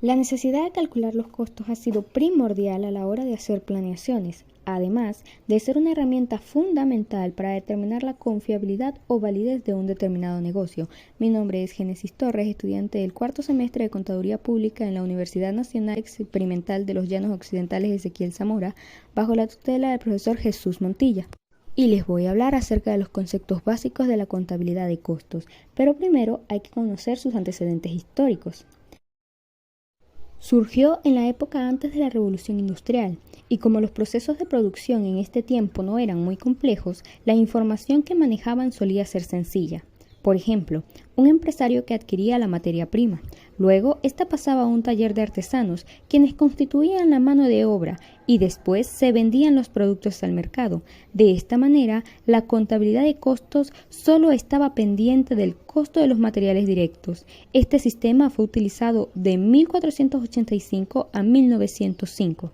La necesidad de calcular los costos ha sido primordial a la hora de hacer planeaciones, además de ser una herramienta fundamental para determinar la confiabilidad o validez de un determinado negocio. Mi nombre es Génesis Torres, estudiante del cuarto semestre de Contaduría Pública en la Universidad Nacional Experimental de los Llanos Occidentales Ezequiel Zamora, bajo la tutela del profesor Jesús Montilla. Y les voy a hablar acerca de los conceptos básicos de la contabilidad de costos, pero primero hay que conocer sus antecedentes históricos. Surgió en la época antes de la Revolución Industrial, y como los procesos de producción en este tiempo no eran muy complejos, la información que manejaban solía ser sencilla. Por ejemplo, un empresario que adquiría la materia prima. Luego, esta pasaba a un taller de artesanos, quienes constituían la mano de obra, y después se vendían los productos al mercado. De esta manera, la contabilidad de costos solo estaba pendiente del costo de los materiales directos. Este sistema fue utilizado de 1485 a 1905.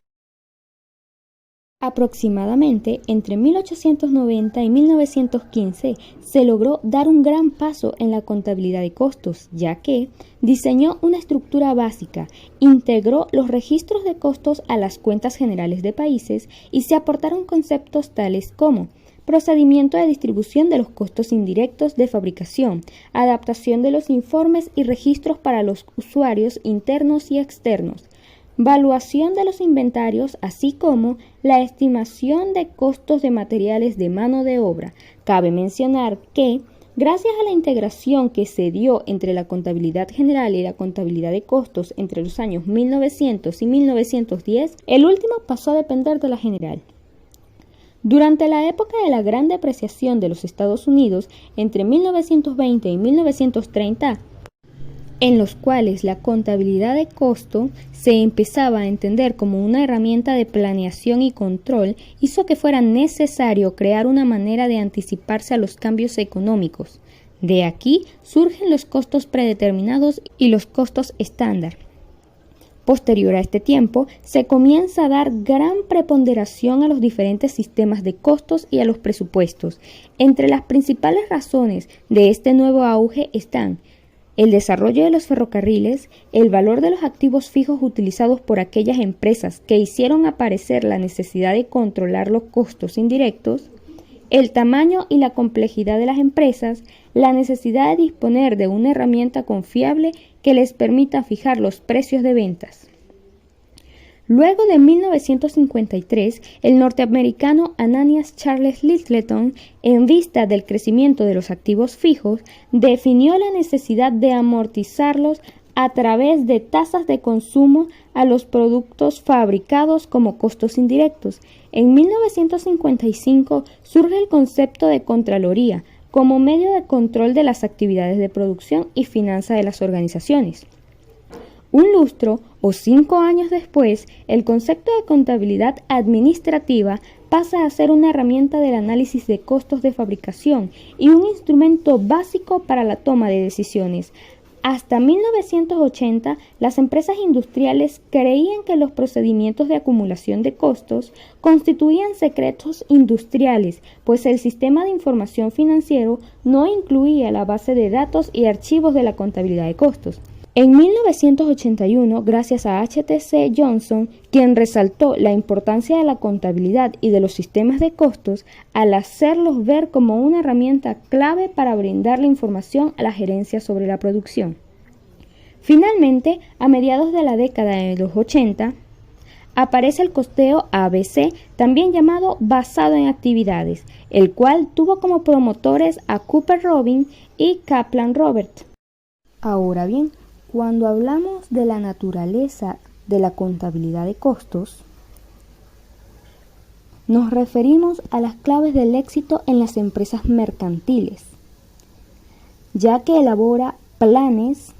Aproximadamente entre 1890 y 1915 se logró dar un gran paso en la contabilidad de costos, ya que diseñó una estructura básica, integró los registros de costos a las cuentas generales de países y se aportaron conceptos tales como procedimiento de distribución de los costos indirectos de fabricación, adaptación de los informes y registros para los usuarios internos y externos, valuación de los inventarios, así como la estimación de costos de materiales de mano de obra. Cabe mencionar que, gracias a la integración que se dio entre la contabilidad general y la contabilidad de costos entre los años 1900 y 1910, el último pasó a depender de la general. Durante la época de la Gran Depreciación de los Estados Unidos, entre 1920 y 1930, en los cuales la contabilidad de costo se empezaba a entender como una herramienta de planeación y control, hizo que fuera necesario crear una manera de anticiparse a los cambios económicos. De aquí surgen los costos predeterminados y los costos estándar. Posterior a este tiempo, se comienza a dar gran preponderación a los diferentes sistemas de costos y a los presupuestos. Entre las principales razones de este nuevo auge están el desarrollo de los ferrocarriles, el valor de los activos fijos utilizados por aquellas empresas que hicieron aparecer la necesidad de controlar los costos indirectos, el tamaño y la complejidad de las empresas, la necesidad de disponer de una herramienta confiable que les permita fijar los precios de ventas. Luego de 1953, el norteamericano Ananias Charles Littleton, en vista del crecimiento de los activos fijos, definió la necesidad de amortizarlos a través de tasas de consumo a los productos fabricados como costos indirectos. En 1955 surge el concepto de Contraloría como medio de control de las actividades de producción y finanza de las organizaciones. Un lustro o 5 años después, el concepto de contabilidad administrativa pasa a ser una herramienta del análisis de costos de fabricación y un instrumento básico para la toma de decisiones. Hasta 1980, las empresas industriales creían que los procedimientos de acumulación de costos constituían secretos industriales, pues el sistema de información financiero no incluía la base de datos y archivos de la contabilidad de costos. En 1981, gracias a H.T.C. Johnson, quien resaltó la importancia de la contabilidad y de los sistemas de costos al hacerlos ver como una herramienta clave para brindar la información a la gerencia sobre la producción. Finalmente, a mediados de la década de los 80, aparece el costeo ABC, también llamado basado en actividades, el cual tuvo como promotores a Cooper Robin y Kaplan Robert. Ahora bien, cuando hablamos de la naturaleza de la contabilidad de costos, nos referimos a las claves del éxito en las empresas mercantiles, ya que elabora planes,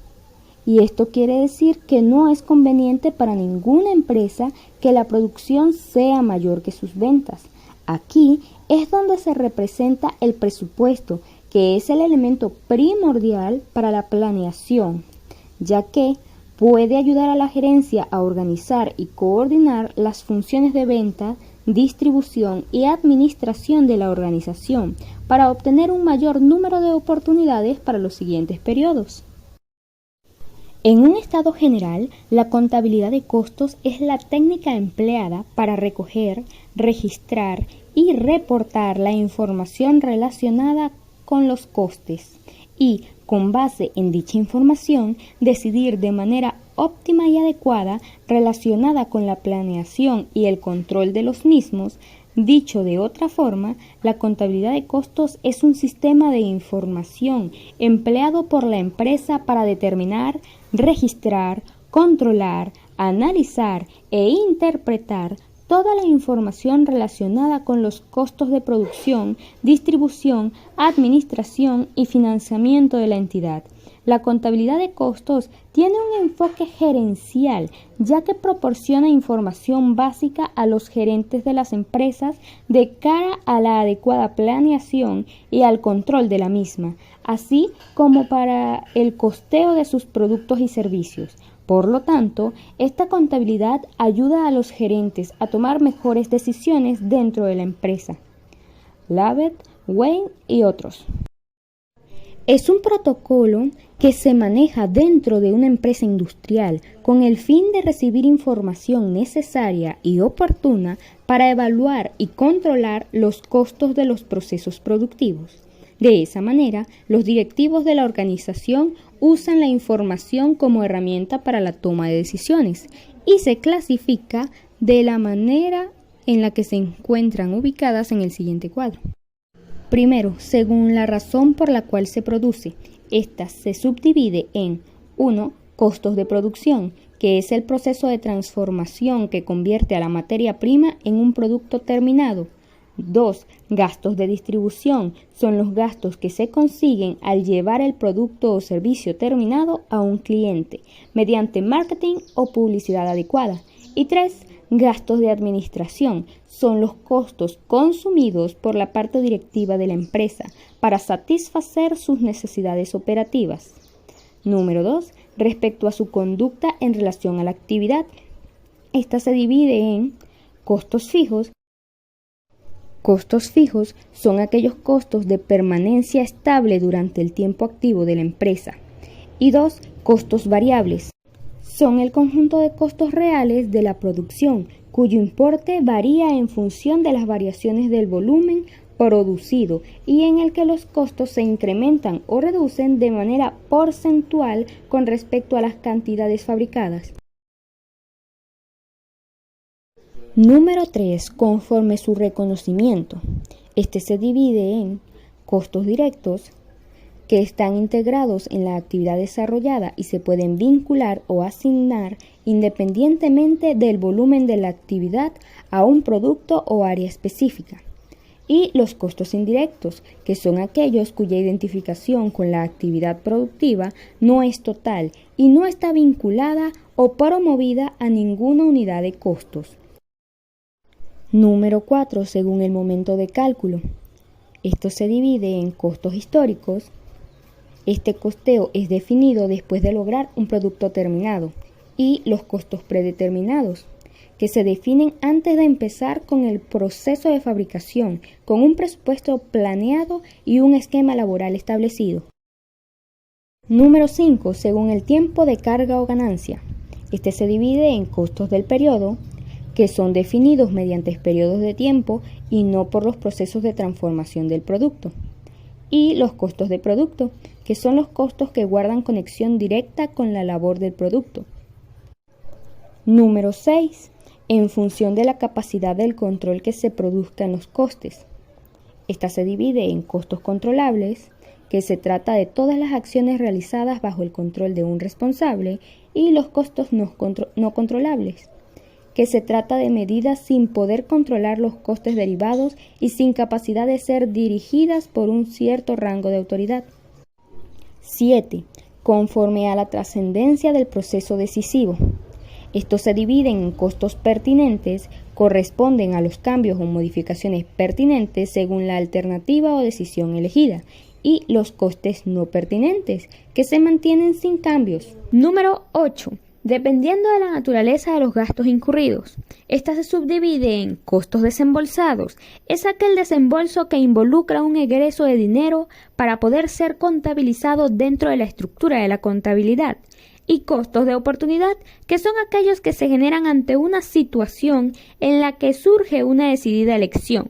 y esto quiere decir que no es conveniente para ninguna empresa que la producción sea mayor que sus ventas. Aquí es donde se representa el presupuesto, que es el elemento primordial para la planeación, ya que puede ayudar a la gerencia a organizar y coordinar las funciones de venta, distribución y administración de la organización para obtener un mayor número de oportunidades para los siguientes periodos. En un estado general, la contabilidad de costos es la técnica empleada para recoger, registrar y reportar la información relacionada con los costes y, con base en dicha información, decidir de manera óptima y adecuada relacionada con la planeación y el control de los mismos. Dicho de otra forma, la contabilidad de costos es un sistema de información empleado por la empresa para determinar, registrar, controlar, analizar e interpretar toda la información relacionada con los costos de producción, distribución, administración y financiamiento de la entidad. La contabilidad de costos tiene un enfoque gerencial, ya que proporciona información básica a los gerentes de las empresas de cara a la adecuada planeación y al control de la misma, así como para el costeo de sus productos y servicios. Por lo tanto, esta contabilidad ayuda a los gerentes a tomar mejores decisiones dentro de la empresa. Labet, Wayne y otros. Es un protocolo que se maneja dentro de una empresa industrial con el fin de recibir información necesaria y oportuna para evaluar y controlar los costos de los procesos productivos. De esa manera, los directivos de la organización usan la información como herramienta para la toma de decisiones y se clasifica de la manera en la que se encuentran ubicadas en el siguiente cuadro. Primero, según la razón por la cual se produce. Esta se subdivide en 1. Costos de producción, que es el proceso de transformación que convierte a la materia prima en un producto terminado. 2. Gastos de distribución, son los gastos que se consiguen al llevar el producto o servicio terminado a un cliente, mediante marketing o publicidad adecuada. Y 3. Gastos de administración, son los costos consumidos por la parte directiva de la empresa para satisfacer sus necesidades operativas. Número 2. Respecto a su conducta en relación a la actividad. Esta se divide en costos fijos. Costos fijos son aquellos costos de permanencia estable durante el tiempo activo de la empresa. Y 2. Costos variables. Son el conjunto de costos reales de la producción, cuyo importe varía en función de las variaciones del volumen producido y en el que los costos se incrementan o reducen de manera porcentual con respecto a las cantidades fabricadas. Número 3. Conforme su reconocimiento. Este se divide en costos directos, que están integrados en la actividad desarrollada y se pueden vincular o asignar independientemente del volumen de la actividad a un producto o área específica. Y los costos indirectos, que son aquellos cuya identificación con la actividad productiva no es total y no está vinculada o promovida a ninguna unidad de costos. Número 4. Según el momento de cálculo. Esto se divide en costos históricos. Este costeo es definido después de lograr un producto terminado, y los costos predeterminados, que se definen antes de empezar con el proceso de fabricación, con un presupuesto planeado y un esquema laboral establecido. Número 5. Según el tiempo de carga o ganancia. Este se divide en costos del periodo, que son definidos mediante periodos de tiempo y no por los procesos de transformación del producto. Y los costos de producto, que son los costos que guardan conexión directa con la labor del producto. Número 6. En función de la capacidad del control que se produzca en los costes. Esta se divide en costos controlables, que se trata de todas las acciones realizadas bajo el control de un responsable, y los costos no controlables, que se trata de medidas sin poder controlar los costes derivados y sin capacidad de ser dirigidas por un cierto rango de autoridad. 7. Conforme a la trascendencia del proceso decisivo. Estos se dividen en costos pertinentes, corresponden a los cambios o modificaciones pertinentes según la alternativa o decisión elegida, y los costes no pertinentes, que se mantienen sin cambios. Número 8. Dependiendo de la naturaleza de los gastos incurridos. Esta se subdivide en costos desembolsados. Es aquel desembolso que involucra un egreso de dinero para poder ser contabilizado dentro de la estructura de la contabilidad. y costos de oportunidad, que son aquellos que se generan ante una situación en la que surge una decidida elección.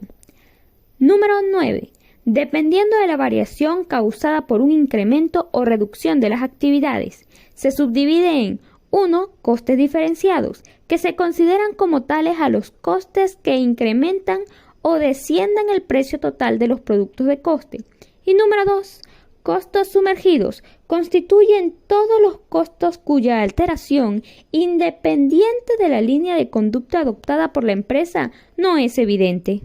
Número 9. Dependiendo de la variación causada por un incremento o reducción de las actividades, se subdivide en 1. Costes diferenciados, que se consideran como tales a los costes que incrementan o descienden el precio total de los productos de coste. Y número 2. Costos sumergidos, constituyen todos los costos cuya alteración, independiente de la línea de conducta adoptada por la empresa, no es evidente.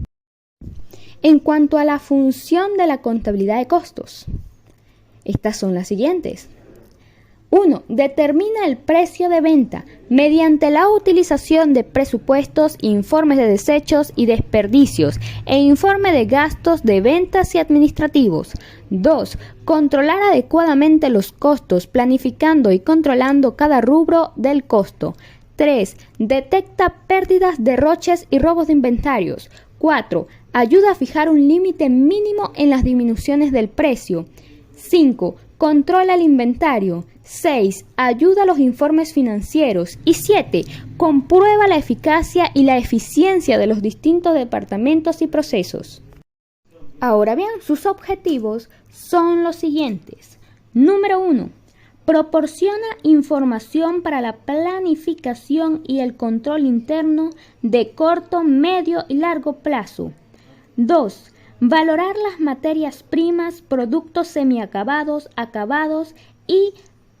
En cuanto a la función de la contabilidad de costos, estas son las siguientes. 1. Determina el precio de venta mediante la utilización de presupuestos, informes de desechos y desperdicios e informe de gastos de ventas y administrativos. 2. Controlar adecuadamente los costos, planificando y controlando cada rubro del costo. 3. Detecta pérdidas, derroches y robos de inventarios. 4. Ayuda a fijar un límite mínimo en las disminuciones del precio. 5. Controla el inventario. 6. Ayuda a los informes financieros. Y 7. Comprueba la eficacia y la eficiencia de los distintos departamentos y procesos. Ahora bien, sus objetivos son los siguientes. Número 1. Proporciona información para la planificación y el control interno de corto, medio y largo plazo. 2. Valorar las materias primas, productos semiacabados, acabados y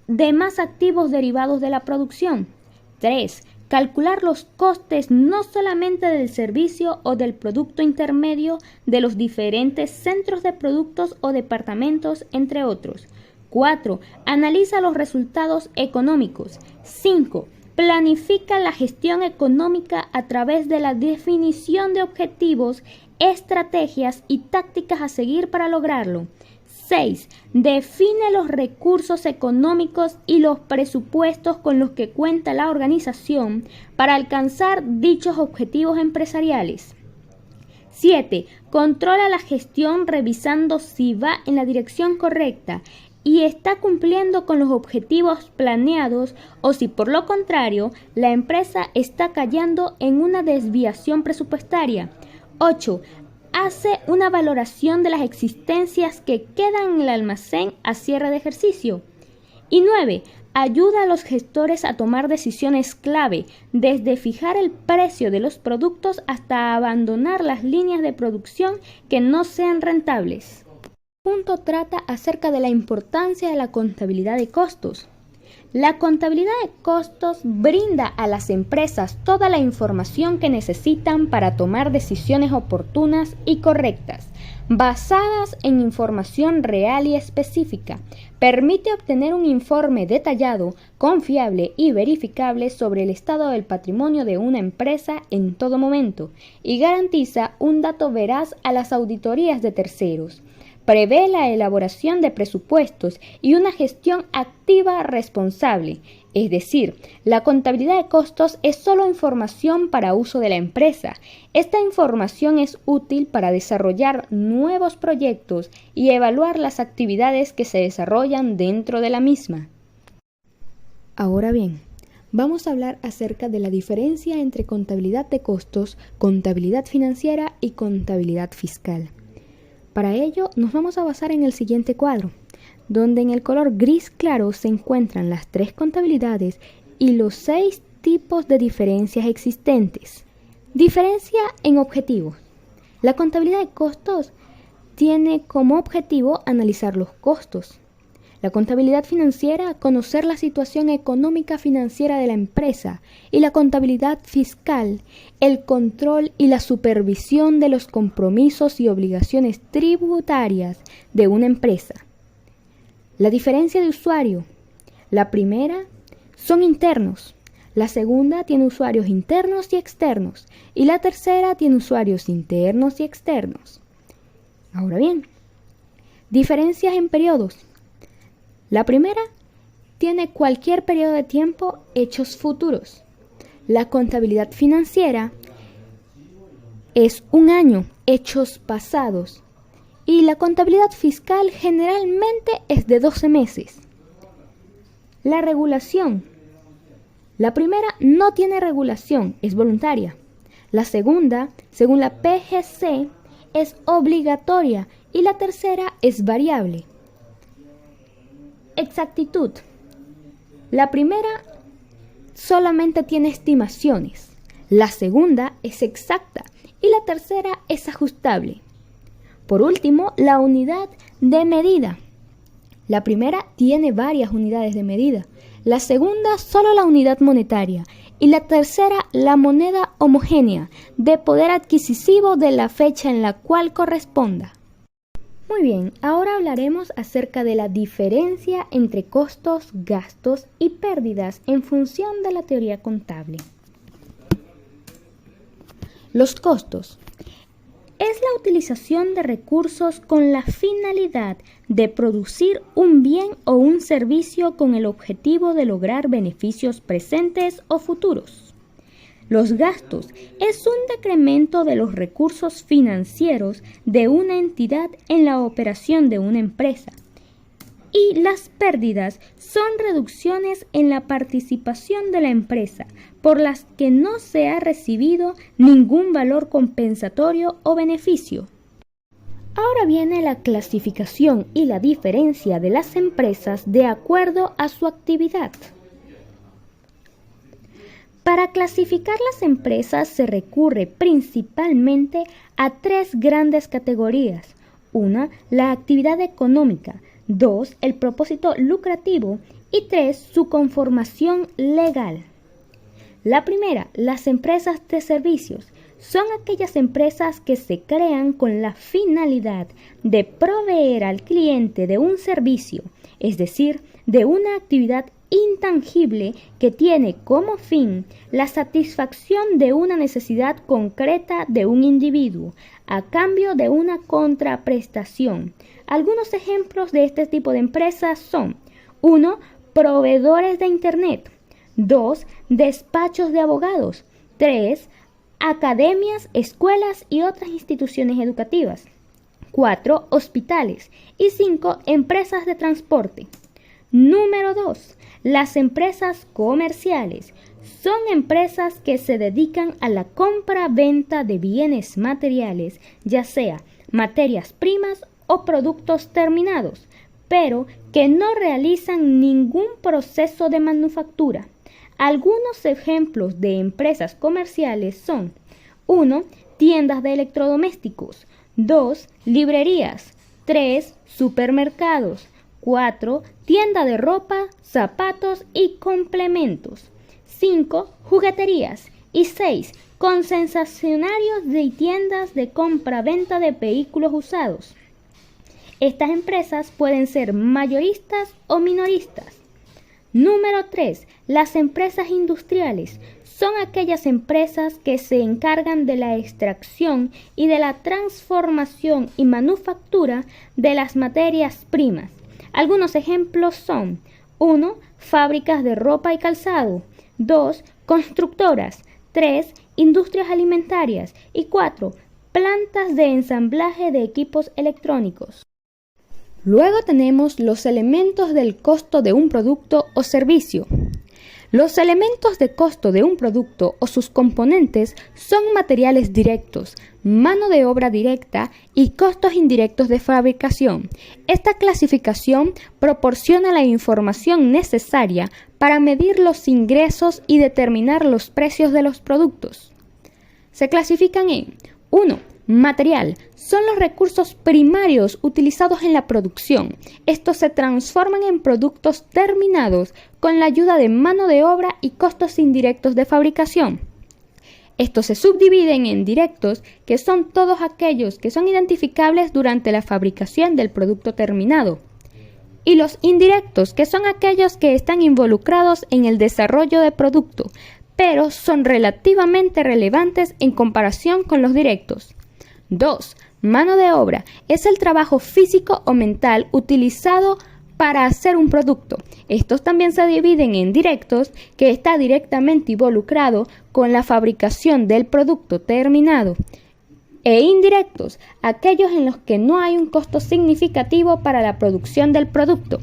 demás activos derivados de la producción. 3. Calcular los costes no solamente del servicio o del producto intermedio de los diferentes centros de productos o departamentos, entre otros. 4. Analiza los resultados económicos. 5. Planifica la gestión económica a través de la definición de objetivos, estrategias y tácticas a seguir para lograrlo. 6. Define los recursos económicos y los presupuestos con los que cuenta la organización para alcanzar dichos objetivos empresariales. 7. Controla la gestión revisando si va en la dirección correcta y está cumpliendo con los objetivos planeados o si por lo contrario la empresa está cayendo en una desviación presupuestaria. 8. Hace una valoración de las existencias que quedan en el almacén a cierre de ejercicio. Y 9. Ayuda a los gestores a tomar decisiones clave, desde fijar el precio de los productos hasta abandonar las líneas de producción que no sean rentables. El punto trata acerca de la importancia de la contabilidad de costos. La contabilidad de costos brinda a las empresas toda la información que necesitan para tomar decisiones oportunas y correctas, basadas en información real y específica. Permite obtener un informe detallado, confiable y verificable sobre el estado del patrimonio de una empresa en todo momento y garantiza un dato veraz a las auditorías de terceros. Prevé la elaboración de presupuestos y una gestión activa responsable, es decir, la contabilidad de costos es solo información para uso de la empresa. Esta información es útil para desarrollar nuevos proyectos y evaluar las actividades que se desarrollan dentro de la misma. Ahora bien, vamos a hablar acerca de la diferencia entre contabilidad de costos, contabilidad financiera y contabilidad fiscal. Para ello, nos vamos a basar en el siguiente cuadro, donde en el color gris claro se encuentran las 3 contabilidades y los 6 tipos de diferencias existentes. Diferencia en objetivos. La contabilidad de costos tiene como objetivo analizar los costos. La contabilidad financiera, conocer la situación económica financiera de la empresa, y la contabilidad fiscal, el control y la supervisión de los compromisos y obligaciones tributarias de una empresa. La diferencia de usuario. La primera son internos, la segunda tiene usuarios internos y externos, y la tercera tiene usuarios internos y externos. Ahora bien, diferencias en periodos. La primera tiene cualquier periodo de tiempo, hechos futuros. La contabilidad financiera es un año, hechos pasados. Y la contabilidad fiscal generalmente es de 12 meses. La regulación. La primera no tiene regulación, es voluntaria. La segunda, según la PGC, es obligatoria y la tercera es variable. Exactitud. La primera solamente tiene estimaciones. La segunda es exacta y la tercera es ajustable. Por último, la unidad de medida. La primera tiene varias unidades de medida, la segunda solo la unidad monetaria y la tercera la moneda homogénea de poder adquisitivo de la fecha en la cual corresponda. Muy bien, ahora hablaremos acerca de la diferencia entre costos, gastos y pérdidas en función de la teoría contable. Los costos. Es la utilización de recursos con la finalidad de producir un bien o un servicio con el objetivo de lograr beneficios presentes o futuros. Los gastos es un decremento de los recursos financieros de una entidad en la operación de una empresa. Y las pérdidas son reducciones en la participación de la empresa por las que no se ha recibido ningún valor compensatorio o beneficio. Ahora viene la clasificación y la diferencia de las empresas de acuerdo a su actividad. Para clasificar las empresas se recurre principalmente a tres grandes categorías. Una, la actividad económica. 2, el propósito lucrativo y 3, su conformación legal. La primera, las empresas de servicios, son aquellas empresas que se crean con la finalidad de proveer al cliente de un servicio, es decir, de una actividad intangible que tiene como fin la satisfacción de una necesidad concreta de un individuo a cambio de una contraprestación. Algunos ejemplos de este tipo de empresas son 1. Proveedores de Internet. 2. Despachos de abogados. 3. Academias, escuelas y otras instituciones educativas. 4. Hospitales. Y 5. Empresas de transporte. Número 2. Las empresas comerciales. Son empresas que se dedican a la compra-venta de bienes materiales, ya sea materias primas o productos terminados, pero que no realizan ningún proceso de manufactura. Algunos ejemplos de empresas comerciales son 1. Tiendas de electrodomésticos. 2. Librerías. 3. Supermercados. 4. Tienda de ropa, zapatos y complementos. 5. Jugueterías. Y 6. Concesionarios de tiendas de compra-venta de vehículos usados. Estas empresas pueden ser mayoristas o minoristas. Número 3. Las empresas industriales. Son aquellas empresas que se encargan de la extracción y de la transformación y manufactura de las materias primas. Algunos ejemplos son 1. Fábricas de ropa y calzado. 2. Constructoras. 3. Industrias alimentarias. Y 4. Plantas de ensamblaje de equipos electrónicos. Luego tenemos los elementos del costo de un producto o servicio. Los elementos de costo de un producto o sus componentes son materiales directos, mano de obra directa y costos indirectos de fabricación. Esta clasificación proporciona la información necesaria para medir los ingresos y determinar los precios de los productos. Se clasifican en 1. Material. Son los recursos primarios utilizados en la producción. Estos se transforman en productos terminados con la ayuda de mano de obra y costos indirectos de fabricación. Estos se subdividen en directos, que son todos aquellos que son identificables durante la fabricación del producto terminado, y los indirectos, que son aquellos que están involucrados en el desarrollo del producto, pero son relativamente relevantes en comparación con los directos. 2. Mano de obra. Es el trabajo físico o mental utilizado para hacer un producto. Estos también se dividen en directos, que está directamente involucrado con la fabricación del producto terminado, e indirectos, aquellos en los que no hay un costo significativo para la producción del producto.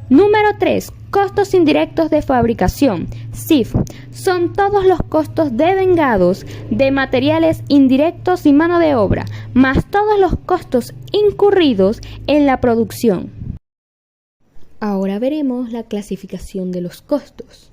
Número 3. Costos indirectos de fabricación. CIF. Son todos los costos devengados de materiales indirectos y mano de obra, más todos los costos incurridos en la producción. Ahora veremos la clasificación de los costos.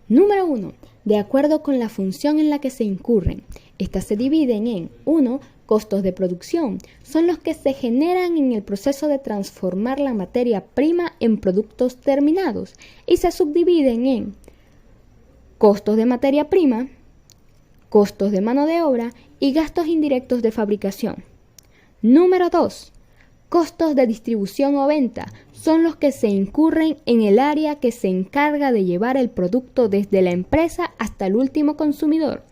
Número 1. De acuerdo con la función en la que se incurren. Estas se dividen en 1. Costos de producción. Son los que se generan en el proceso de transformar la materia prima en productos terminados y se subdividen en costos de materia prima, costos de mano de obra y gastos indirectos de fabricación. Número 2. Costos de distribución o venta. Son los que se incurren en el área que se encarga de llevar el producto desde la empresa hasta el último consumidor.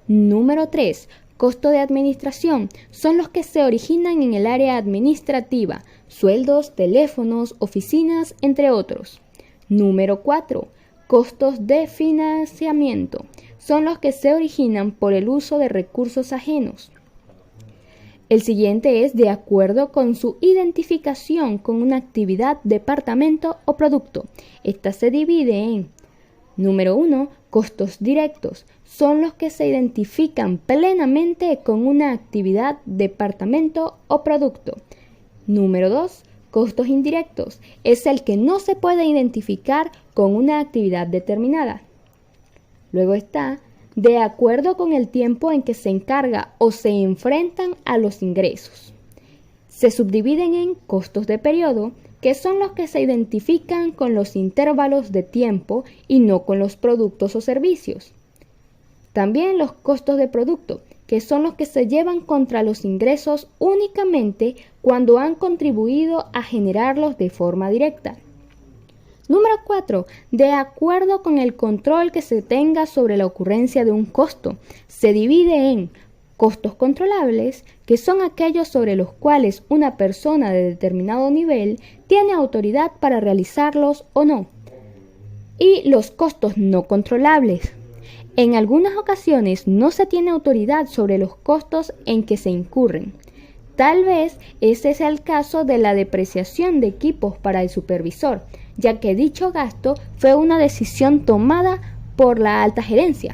Número 3. Costo de administración. Son los que se originan en el área administrativa, sueldos, teléfonos, oficinas, entre otros. Número 4. Costos de financiamiento. Son los que se originan por el uso de recursos ajenos. El siguiente es de acuerdo con su identificación con una actividad, departamento o producto. Esta se divide en número 1. Costos directos. Son los que se identifican plenamente con una actividad, departamento o producto. Número 2. Costos indirectos. Es el que no se puede identificar con una actividad determinada. Luego está de acuerdo con el tiempo en que se encarga o se enfrentan a los ingresos. Se subdividen en costos de periodo, que son los que se identifican con los intervalos de tiempo y no con los productos o servicios. También los costos de producto, que son los que se llevan contra los ingresos únicamente cuando han contribuido a generarlos de forma directa. Número 4. De acuerdo con el control que se tenga sobre la ocurrencia de un costo, se divide en costos controlables, que son aquellos sobre los cuales una persona de determinado nivel tiene autoridad para realizarlos o no, y los costos no controlables. En algunas ocasiones no se tiene autoridad sobre los costos en que se incurren. Tal vez ese sea el caso de la depreciación de equipos para el supervisor, ya que dicho gasto fue una decisión tomada por la alta gerencia.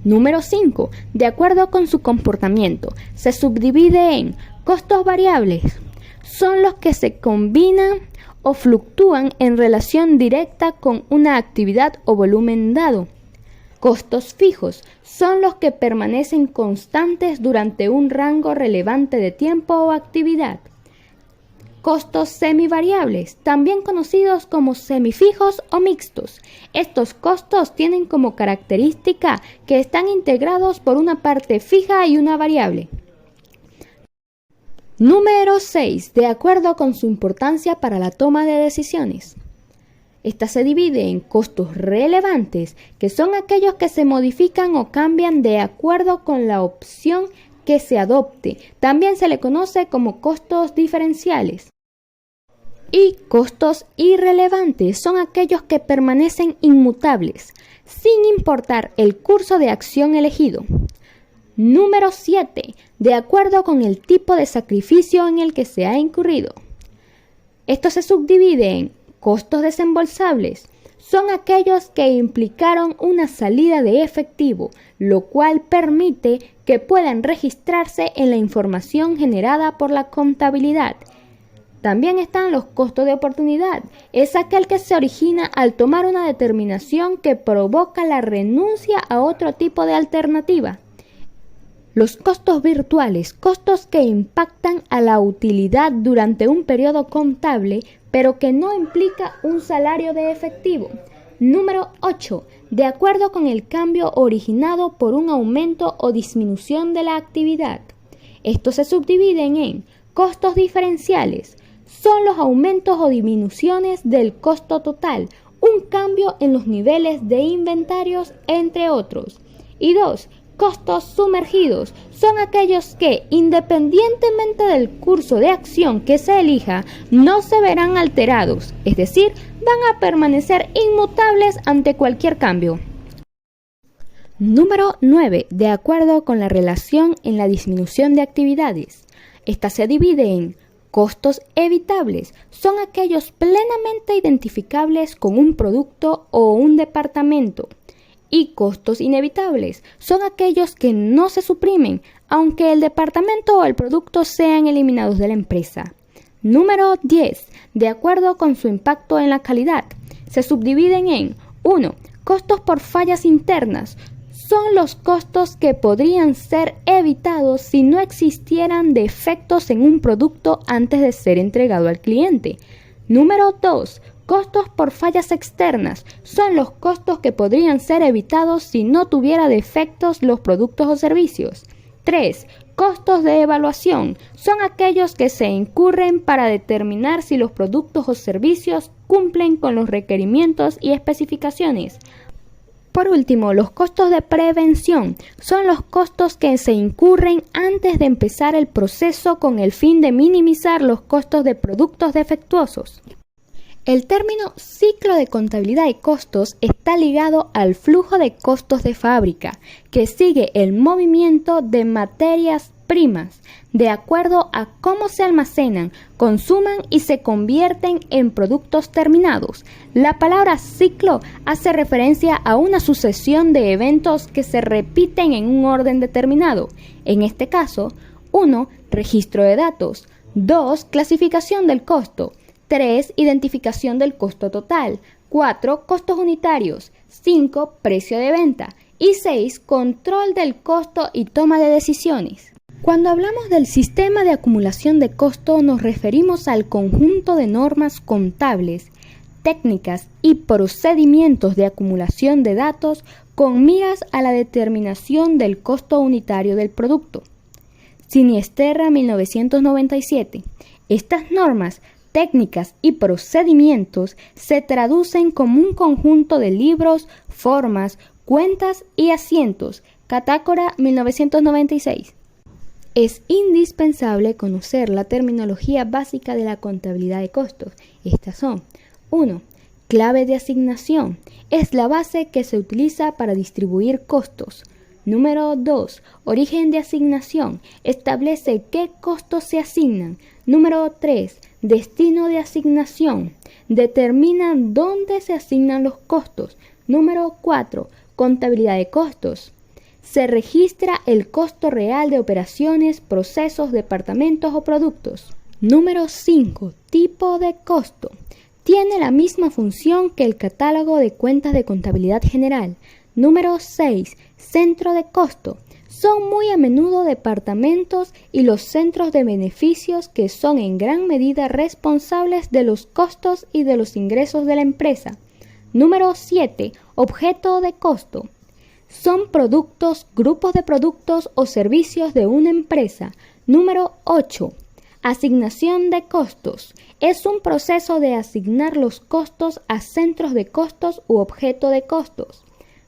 Número 5. De acuerdo con su comportamiento, se subdivide en costos variables. Son los que se combinan o fluctúan en relación directa con una actividad o volumen dado. Costos fijos son los que permanecen constantes durante un rango relevante de tiempo o actividad. Costos semivariables, también conocidos como semifijos o mixtos. Estos costos tienen como característica que están integrados por una parte fija y una variable. Número 6. De acuerdo con su importancia para la toma de decisiones. Esta se divide en costos relevantes, que son aquellos que se modifican o cambian de acuerdo con la opción que se adopte. También se le conoce como costos diferenciales. Y costos irrelevantes son aquellos que permanecen inmutables, sin importar el curso de acción elegido. Número 7. De acuerdo con el tipo de sacrificio en el que se ha incurrido. Esto se subdivide en costos desembolsables. Son aquellos que implicaron una salida de efectivo, lo cual permite que puedan registrarse en la información generada por la contabilidad. También están los costos de oportunidad. Es aquel que se origina al tomar una determinación que provoca la renuncia a otro tipo de alternativa. Los costos virtuales, costos que impactan a la utilidad durante un periodo contable, pero que no implica un salario de efectivo. Número 8. De acuerdo con el cambio originado por un aumento o disminución de la actividad. Estos se subdividen en costos diferenciales. Son los aumentos o disminuciones del costo total, un cambio en los niveles de inventarios, entre otros. Y 2. Costos sumergidos son aquellos que, independientemente del curso de acción que se elija, no se verán alterados, es decir, van a permanecer inmutables ante cualquier cambio. Número 9. De acuerdo con la relación en la disminución de actividades. Esta se divide en Costos evitables son aquellos plenamente identificables con un producto o un departamento. Y costos inevitables son aquellos que no se suprimen, aunque el departamento o el producto sean eliminados de la empresa. Número 10. De acuerdo con su impacto en la calidad, se subdividen en 1. Costos por fallas internas. Son los costos que podrían ser evitados si no existieran defectos en un producto antes de ser entregado al cliente. Número 2. Costos por fallas externas. Son los costos que podrían ser evitados si no tuviera defectos los productos o servicios. 3. Costos de evaluación. Son aquellos que se incurren para determinar si los productos o servicios cumplen con los requerimientos y especificaciones. Por último, los costos de prevención son los costos que se incurren antes de empezar el proceso con el fin de minimizar los costos de productos defectuosos. El término ciclo de contabilidad de costos está ligado al flujo de costos de fábrica, que sigue el movimiento de materias primas, de acuerdo a cómo se almacenan, consuman y se convierten en productos terminados. La palabra ciclo hace referencia a una sucesión de eventos que se repiten en un orden determinado. En este caso, 1. Registro de datos. 2. Clasificación del costo. 3. Identificación del costo total. 4. Costos unitarios. 5. Precio de venta. Y 6. Control del costo y toma de decisiones. Cuando hablamos del sistema de acumulación de costo, nos referimos al conjunto de normas contables, técnicas y procedimientos de acumulación de datos con miras a la determinación del costo unitario del producto. Sinisterra 1997. Estas normas, técnicas y procedimientos se traducen como un conjunto de libros, formas, cuentas y asientos. Catácora 1996. Es indispensable conocer la terminología básica de la contabilidad de costos. Estas son: 1. Clave de asignación. Es la base que se utiliza para distribuir costos. Número 2. Origen de asignación. Establece qué costos se asignan. Número 3. Destino de asignación. Determina dónde se asignan los costos. Número 4. Contabilidad de costos. Se registra el costo real de operaciones, procesos, departamentos o productos. Número 5. Tipo de costo. Tiene la misma función que el catálogo de cuentas de contabilidad general. Número 6. Centro de costo. Son muy a menudo departamentos y los centros de beneficios que son en gran medida responsables de los costos y de los ingresos de la empresa. Número 7. Objeto de costo. Son productos, grupos de productos o servicios de una empresa. Número 8. Asignación de costos. Es un proceso de asignar los costos a centros de costos u objeto de costos.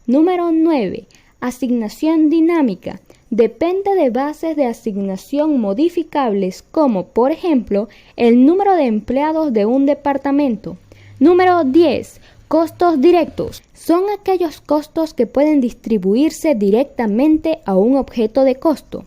Número 9. Asignación dinámica. Depende de bases de asignación modificables como, por ejemplo, el número de empleados de un departamento. Número 10. Costos directos. Son aquellos costos que pueden distribuirse directamente a un objeto de costo.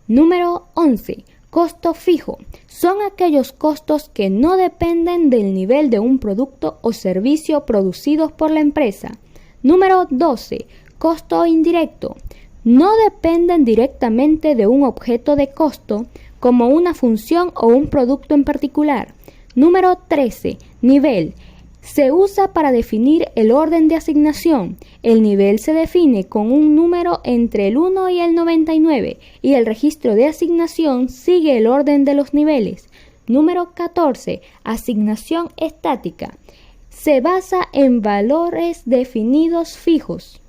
Número 11. Costo fijo. Son aquellos costos que no dependen del nivel de un producto o servicio producidos por la empresa. Número 12. Costo indirecto. No dependen directamente de un objeto de costo, como una función o un producto en particular. Número 13. Nivel. Se usa para definir el orden de asignación. El nivel se define con un número entre el 1 y el 99 y el registro de asignación sigue el orden de los niveles. Número 14. Asignación estática. Se basa en valores definidos fijos.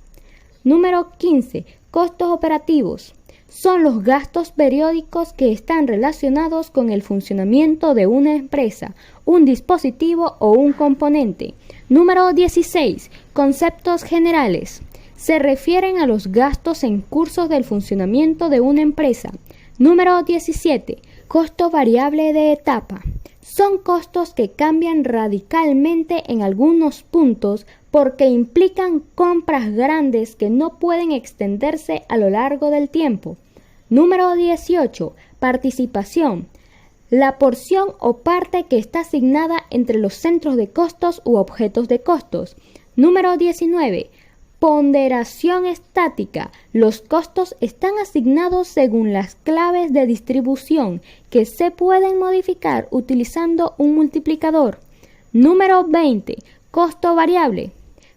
Número 15. Costos operativos. Son los gastos periódicos que están relacionados con el funcionamiento de una empresa, un dispositivo o un componente. Número 16. Conceptos generales. Se refieren a los gastos en curso del funcionamiento de una empresa. Número 17. Costo variable de etapa. Son costos que cambian radicalmente en algunos puntos porque implican compras grandes que no pueden extenderse a lo largo del tiempo. Número 18. Participación. la porción o parte que está asignada entre los centros de costos u objetos de costos. Número 19. Ponderación estática. Los costos están asignados según las claves de distribución que se pueden modificar utilizando un multiplicador. Número 20. Costo variable.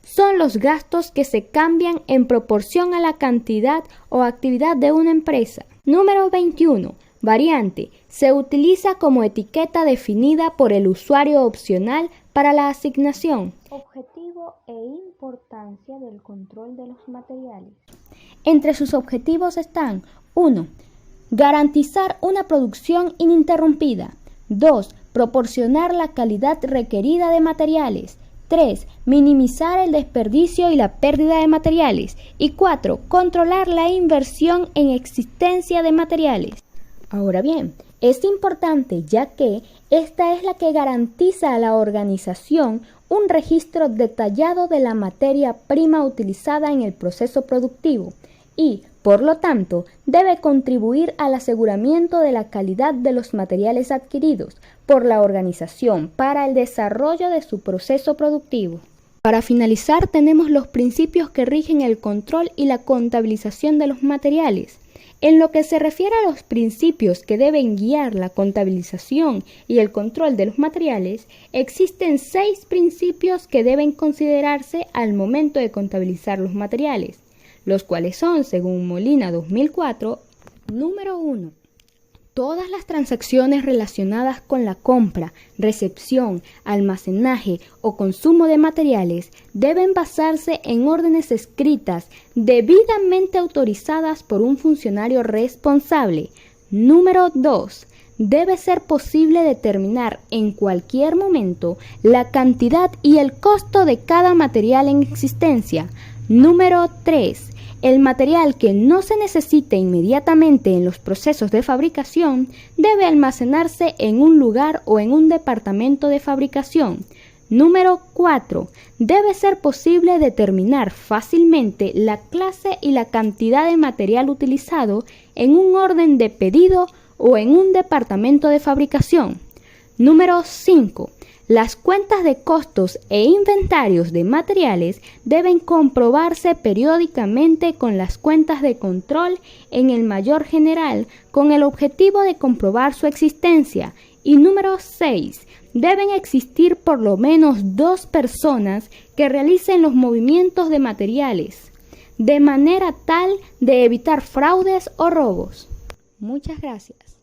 Son los gastos que se cambian en proporción a la cantidad o actividad de una empresa. Número 21. Variante. Se utiliza como etiqueta definida por el usuario opcional para la asignación. Objetivo e importancia del control de los materiales. Entre sus objetivos están 1. Garantizar una producción ininterrumpida. 2. Proporcionar la calidad requerida de materiales. 3. Minimizar el desperdicio y la pérdida de materiales. Y 4. Controlar la inversión en existencia de materiales. Ahora bien, es importante ya que esta es la que garantiza a la organización un registro detallado de la materia prima utilizada en el proceso productivo y, por lo tanto, debe contribuir al aseguramiento de la calidad de los materiales adquiridos por la organización para el desarrollo de su proceso productivo. Para finalizar, tenemos los principios que rigen el control y la contabilización de los materiales. En lo que se refiere a los principios que deben guiar la contabilización y el control de los materiales, existen 6 principios que deben considerarse al momento de contabilizar los materiales, los cuales son, según Molina 2004, número 1. Todas las transacciones relacionadas con la compra, recepción, almacenaje o consumo de materiales deben basarse en órdenes escritas debidamente autorizadas por un funcionario responsable. Número 2. Debe ser posible determinar en cualquier momento la cantidad y el costo de cada material en existencia. Número 3. El material que no se necesite inmediatamente en los procesos de fabricación debe almacenarse en un lugar o en un departamento de fabricación. Número 4. Debe ser posible determinar fácilmente la clase y la cantidad de material utilizado en un orden de pedido o en un departamento de fabricación. Número 5. Las cuentas de costos e inventarios de materiales deben comprobarse periódicamente con las cuentas de control en el mayor general con el objetivo de comprobar su existencia. Y número 6. Deben existir por lo menos 2 personas que realicen los movimientos de materiales, de manera tal de evitar fraudes o robos. Muchas gracias.